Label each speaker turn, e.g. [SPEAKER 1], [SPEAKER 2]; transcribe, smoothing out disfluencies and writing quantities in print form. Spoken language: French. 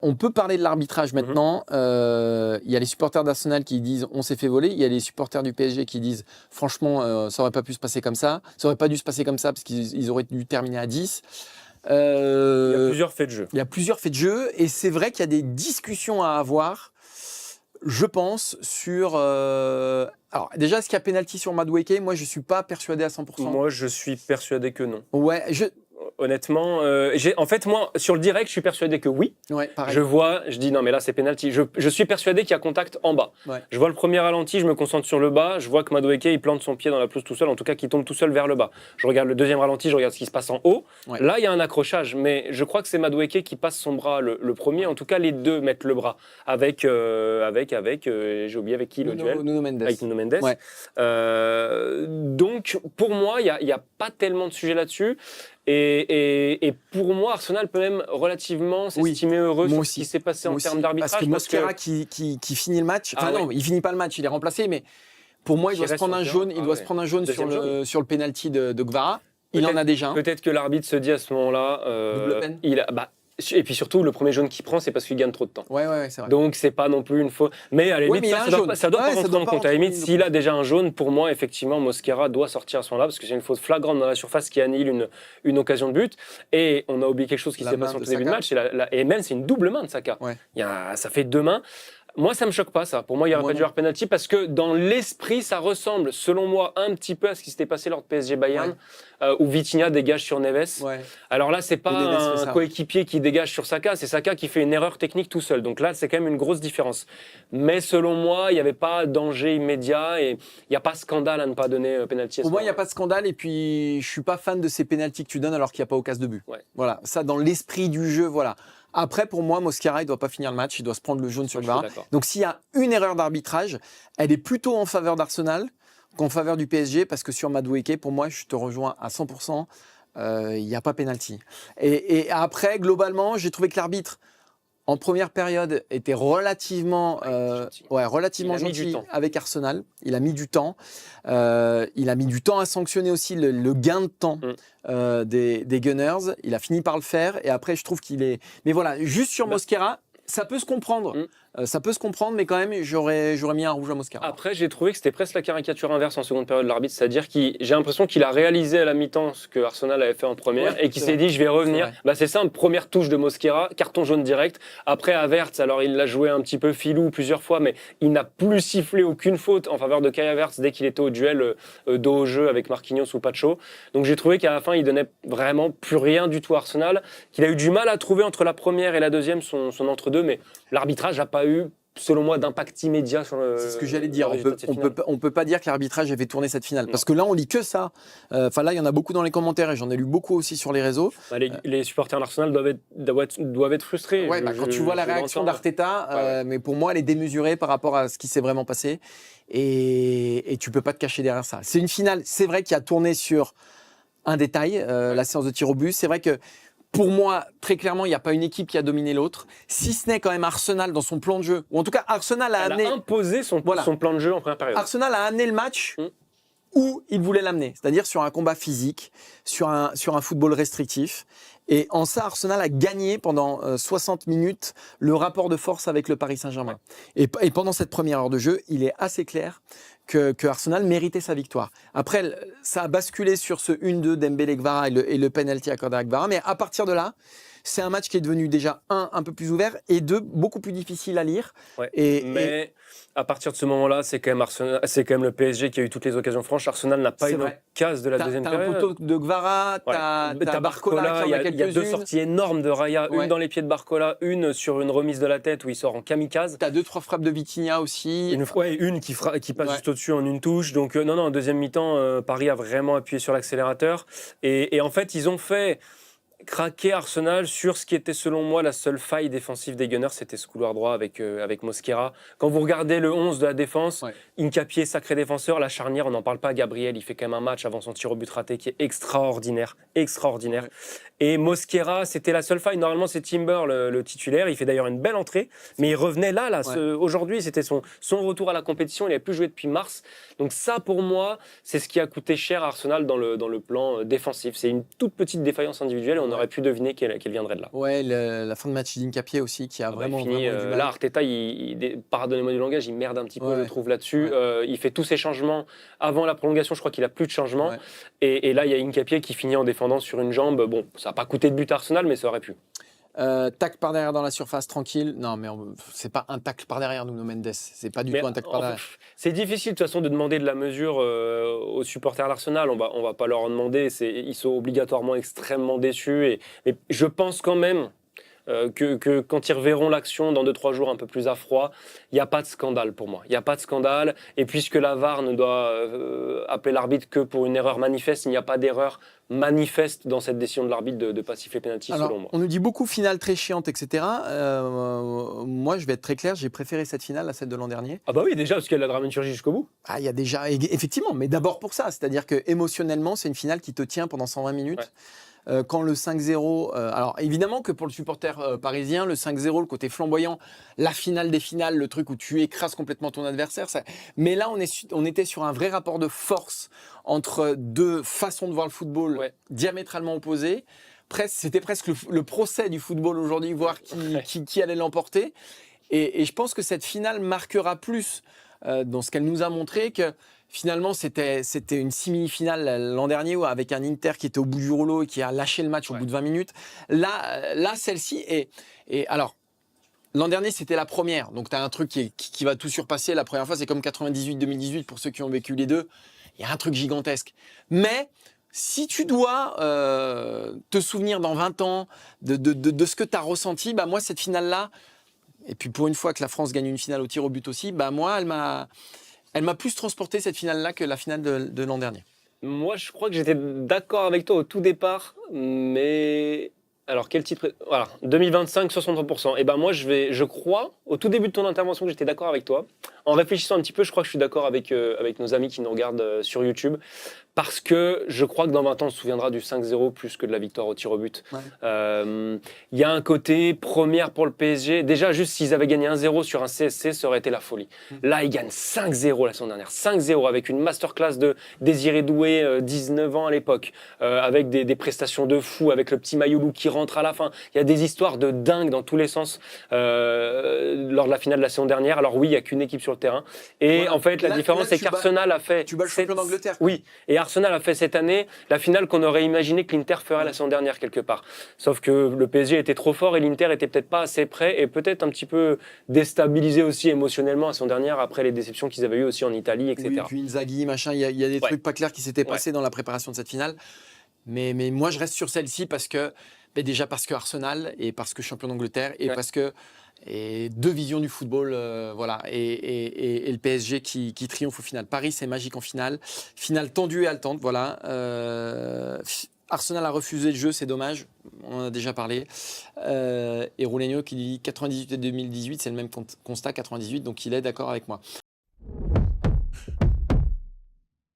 [SPEAKER 1] On peut parler de l'arbitrage maintenant. Il y a les supporters d'Arsenal qui disent on s'est fait voler. Il y a les supporters du PSG qui disent franchement, ça aurait pas pu se passer comme ça. Ça aurait pas dû se passer comme ça parce qu'ils auraient dû terminer à 10.
[SPEAKER 2] Il y a plusieurs faits de jeu.
[SPEAKER 1] Il y a plusieurs faits de jeu et c'est vrai qu'il y a des discussions à avoir, je pense, sur... Alors déjà, est-ce qu'il y a pénalty sur Madueke ? Moi, je ne suis pas persuadé à 100%.
[SPEAKER 2] Moi, je suis persuadé que non.
[SPEAKER 1] Ouais,
[SPEAKER 2] Honnêtement, en fait, moi, sur le direct, je suis persuadé que oui.
[SPEAKER 1] Ouais, pareil.
[SPEAKER 2] Je dis non, mais là, c'est penalty. Je suis persuadé qu'il y a contact en bas.
[SPEAKER 1] Ouais.
[SPEAKER 2] Je vois le premier ralenti, je me concentre sur le bas. Je vois que Madueke, il plante son pied dans la pelouse tout seul, en tout cas, qu'il tombe tout seul vers le bas. Je regarde le deuxième ralenti, je regarde ce qui se passe en haut.
[SPEAKER 1] Ouais.
[SPEAKER 2] Là, il y a un accrochage, mais je crois que c'est Madueke qui passe son bras le premier. En tout cas, les deux mettent le bras avec j'ai oublié avec qui le duel.
[SPEAKER 1] Nuno Mendes.
[SPEAKER 2] Avec Nuno Mendes.
[SPEAKER 1] Ouais.
[SPEAKER 2] Donc, pour moi, il n'y a pas tellement de sujet là-dessus. Et pour moi, Arsenal peut même relativement s'estimer heureux sur ce qui s'est passé en termes d'arbitrage.
[SPEAKER 1] Parce que Mosquera qui finit le match, non, il finit pas le match, il est remplacé, mais pour moi, il doit se prendre un jaune, se prendre un jaune sur le penalty de Kvara. Il en a déjà un.
[SPEAKER 2] Peut-être que l'arbitre se dit à ce moment-là,
[SPEAKER 1] double peine.
[SPEAKER 2] Et puis surtout, le premier jaune qu'il prend, c'est parce qu'il gagne trop de temps.
[SPEAKER 1] Ouais, c'est vrai.
[SPEAKER 2] Donc, c'est pas non plus une faute. Mais à la limite, ça doit pas rentrer en compte. À la limite, s'il a déjà un jaune, pour moi, effectivement, Mosquera doit sortir à ce moment-là, parce que c'est une faute flagrante dans la surface qui annihile une occasion de but. Et on a oublié quelque chose qui s'est passé en tout début de match. Et même, c'est une double main de Saka.
[SPEAKER 1] Ouais.
[SPEAKER 2] Ça fait deux mains. Moi, ça me choque pas, ça. Pour moi, il n'y aurait pas dû y avoir penalty parce que dans l'esprit, ça ressemble, selon moi, un petit peu à ce qui s'était passé lors de PSG Bayern, où Vitinha dégage sur Neves. Ouais. Alors là, c'est pas un coéquipier qui dégage sur Saka, c'est Saka qui fait une erreur technique tout seul. Donc là, c'est quand même une grosse différence. Mais selon moi, il n'y avait pas danger immédiat et il n'y a pas scandale à ne pas donner penalty.
[SPEAKER 1] Pour moi, il n'y a pas de scandale et puis je suis pas fan de ces penalties que tu donnes alors qu'il n'y a pas occasion de but. Ouais. Voilà, ça dans l'esprit du jeu, voilà. Après, pour moi, Mosquera, il ne doit pas finir le match, il doit se prendre le jaune sur le VAR. Donc, s'il y a une erreur d'arbitrage, elle est plutôt en faveur d'Arsenal qu'en faveur du PSG, parce que sur Madueke, pour moi, je te rejoins à 100%, il n'y a pas pénalty. Et après, globalement, j'ai trouvé que l'arbitre, en première période, était relativement gentil avec Arsenal. Il a mis du temps. Il a mis du temps à sanctionner aussi le gain de temps des Gunners. Il a fini par le faire. Et après, je trouve qu'il est... Mais voilà, juste sur Mosquera, ça peut se comprendre. Ça peut se comprendre, mais quand même, j'aurais mis un rouge à Mosquera.
[SPEAKER 2] Après, j'ai trouvé que c'était presque la caricature inverse en seconde période de l'arbitre, c'est-à-dire que j'ai l'impression qu'il a réalisé à la mi-temps ce que Arsenal avait fait en première et qu'il s'est dit je vais revenir. C'est simple, première touche de Mosquera, carton jaune direct. Après, Havertz, alors il l'a joué un petit peu filou plusieurs fois, mais il n'a plus sifflé aucune faute en faveur de Kai Havertz dès qu'il était au duel dos au jeu avec Marquinhos ou Pacho. Donc j'ai trouvé qu'à la fin, il donnait vraiment plus rien du tout à Arsenal, qu'il a eu du mal à trouver entre la première et la deuxième son entre-deux, mais l'arbitrage n'a pas eu, selon moi, d'impact immédiat sur le...
[SPEAKER 1] C'est ce que j'allais dire. On peut pas dire que l'arbitrage avait tourné cette finale. Parce que là, on lit que ça. Enfin, là, il y en a beaucoup dans les commentaires et j'en ai lu beaucoup aussi sur les réseaux.
[SPEAKER 2] Les supporters d'Arsenal doivent être frustrés.
[SPEAKER 1] Ouais, quand tu vois la réaction d'Arteta, mais pour moi, elle est démesurée par rapport à ce qui s'est vraiment passé. Et tu peux pas te cacher derrière ça. C'est une finale, c'est vrai, qui a tourné sur un détail, la séance de tir au but. C'est vrai que pour moi, très clairement, il n'y a pas une équipe qui a dominé l'autre, si ce n'est quand même Arsenal dans son plan de jeu. Ou en tout cas, Arsenal a
[SPEAKER 2] imposé son plan de jeu en première période.
[SPEAKER 1] Arsenal a amené le match où il voulait l'amener, c'est-à-dire sur un combat physique, sur un football restrictif. Et en ça, Arsenal a gagné pendant 60 minutes le rapport de force avec le Paris Saint-Germain. Et pendant cette première heure de jeu, il est assez clair que Arsenal méritait sa victoire. Après, ça a basculé sur ce 1-2 Dembélé-Kvara et le penalty accordé à Kvara. Mais à partir de là, c'est un match qui est devenu déjà, un peu plus ouvert, et deux, beaucoup plus difficile à lire.
[SPEAKER 2] Ouais, mais à partir de ce moment-là, c'est quand même le PSG qui a eu toutes les occasions franches. Arsenal n'a pas eu une case de la deuxième période.
[SPEAKER 1] T'as un poteau de Kvara, t'as Barcola,
[SPEAKER 2] il y a deux sorties énormes de Raya, une dans les pieds de Barcola, une sur une remise de la tête où il sort en kamikaze.
[SPEAKER 1] T'as 2-3 frappes de Vitinha aussi.
[SPEAKER 2] Une qui passe juste au-dessus en une touche. Donc non, en deuxième mi-temps, Paris a vraiment appuyé sur l'accélérateur. Et en fait, ils ont fait craquer Arsenal sur ce qui était selon moi la seule faille défensive des Gunners, c'était ce couloir droit avec Mosquera. Quand vous regardez le 11 de la défense, Hincapié, sacré défenseur, la charnière, on n'en parle pas, Gabriel, il fait quand même un match avant son tir au but raté qui est extraordinaire. Et Mosquera, c'était la seule faille. Normalement, c'est Timber le titulaire. Il fait d'ailleurs une belle entrée, mais il revenait là. Aujourd'hui, c'était son retour à la compétition. Il n'avait plus joué depuis mars. Donc ça, pour moi, c'est ce qui a coûté cher à Arsenal dans le plan défensif. C'est une toute petite défaillance individuelle et on on aurait pu deviner qu'elle viendrait de là.
[SPEAKER 1] Ouais, la fin de match d'Hincapié aussi, qui a vraiment eu du mal.
[SPEAKER 2] Là, Arteta, pardonnez-moi du langage, il merde un petit peu, je trouve, là-dessus. Il fait tous ses changements. Avant la prolongation, je crois qu'il n'a plus de changements. Et là, il y a Hincapié qui finit en défendant sur une jambe. Bon, ça n'a pas coûté de but à Arsenal, mais ça aurait pu.
[SPEAKER 1] Tacle par derrière dans la surface, tranquille. Non, mais c'est pas un tacle par derrière, Nuno Mendes. C'est pas du tout un tacle par derrière.
[SPEAKER 2] C'est difficile de toute façon de demander de la mesure aux supporters d'Arsenal. On va pas leur en demander. Ils sont obligatoirement extrêmement déçus. Mais je pense quand même que quand ils reverront l'action dans 2-3 jours un peu plus à froid, il n'y a pas de scandale pour moi. Il n'y a pas de scandale. Et puisque la VAR ne doit appeler l'arbitre que pour une erreur manifeste, il n'y a pas d'erreur manifeste dans cette décision de l'arbitre de ne pas siffler pénalty, selon moi.
[SPEAKER 1] On nous dit beaucoup finale très chiante, etc. Moi, je vais être très clair, j'ai préféré cette finale à celle de l'an dernier.
[SPEAKER 2] Ah bah oui, déjà, parce qu'il y a de la dramaturgie jusqu'au bout.
[SPEAKER 1] Ah, il y a déjà, effectivement, mais d'abord pour ça. C'est-à-dire que émotionnellement, c'est une finale qui te tient pendant 120 minutes. Quand le 5-0, alors évidemment que pour le supporter parisien, le 5-0, le côté flamboyant, la finale des finales, le truc où tu écrases complètement ton adversaire. Mais là, on était sur un vrai rapport de force entre deux façons de voir le football diamétralement opposées. C'était presque le procès du football aujourd'hui, voir qui allait l'emporter. Et je pense que cette finale marquera plus dans ce qu'elle nous a montré que finalement, c'était une simili-finale l'an dernier avec un Inter qui était au bout du rouleau et qui a lâché le match au bout de 20 minutes. Là celle-ci et alors, l'an dernier, c'était la première. Donc, tu as un truc qui va tout surpasser. La première fois, c'est comme 98-2018 pour ceux qui ont vécu les deux. Il y a un truc gigantesque. Mais si tu dois te souvenir dans 20 ans de ce que tu as ressenti, bah moi, cette finale-là, et puis pour une fois que la France gagne une finale au tir au but aussi, bah moi, elle m'a plus transporté cette finale-là que la finale de l'an dernier.
[SPEAKER 2] Moi, je crois que j'étais d'accord avec toi au tout départ, mais alors quel titre? Voilà, 2025, 63%. Et ben moi, je crois, au tout début de ton intervention, que j'étais d'accord avec toi. En réfléchissant un petit peu, je crois que je suis d'accord avec nos amis qui nous regardent sur YouTube. Parce que je crois que dans 20 ans, on se souviendra du 5-0 plus que de la victoire au tir au but. Il y a un côté première pour le PSG. Déjà, juste s'ils avaient gagné 1-0 sur un CSC, ça aurait été la folie. Là, ils gagnent 5-0 la semaine dernière. 5-0 avec une masterclass de Désiré Doué, 19 ans à l'époque, avec des prestations de fou, avec le petit Mayoulou qui rentre à la fin. Il y a des histoires de dingue dans tous les sens lors de la finale de la saison dernière. Alors oui, il n'y a qu'une équipe sur le terrain. Et en fait, la différence, c'est qu'Arsenal a fait...
[SPEAKER 1] Tu bats le champion d'Angleterre.
[SPEAKER 2] Oui, et Arsenal a fait cette année la finale qu'on aurait imaginé que l'Inter ferait la saison dernière quelque part. Sauf que le PSG était trop fort et l'Inter était peut-être pas assez prêt et peut-être un petit peu déstabilisé aussi émotionnellement la saison dernière après les déceptions qu'ils avaient eues aussi en Italie, etc.
[SPEAKER 1] Oui, puis Inzaghi, machin, il y a des trucs pas clairs qui s'étaient passés dans la préparation de cette finale. Mais moi, je reste sur celle-ci parce que Arsenal et parce que champion d'Angleterre et parce que deux visions du football, voilà, et le PSG qui triomphe au final. Paris, c'est magique en finale. Finale tendue et haletante, voilà. Arsenal a refusé le jeu, c'est dommage. On en a déjà parlé. Et Roulénio qui dit 98 et 2018, c'est le même constat, 98, donc il est d'accord avec moi.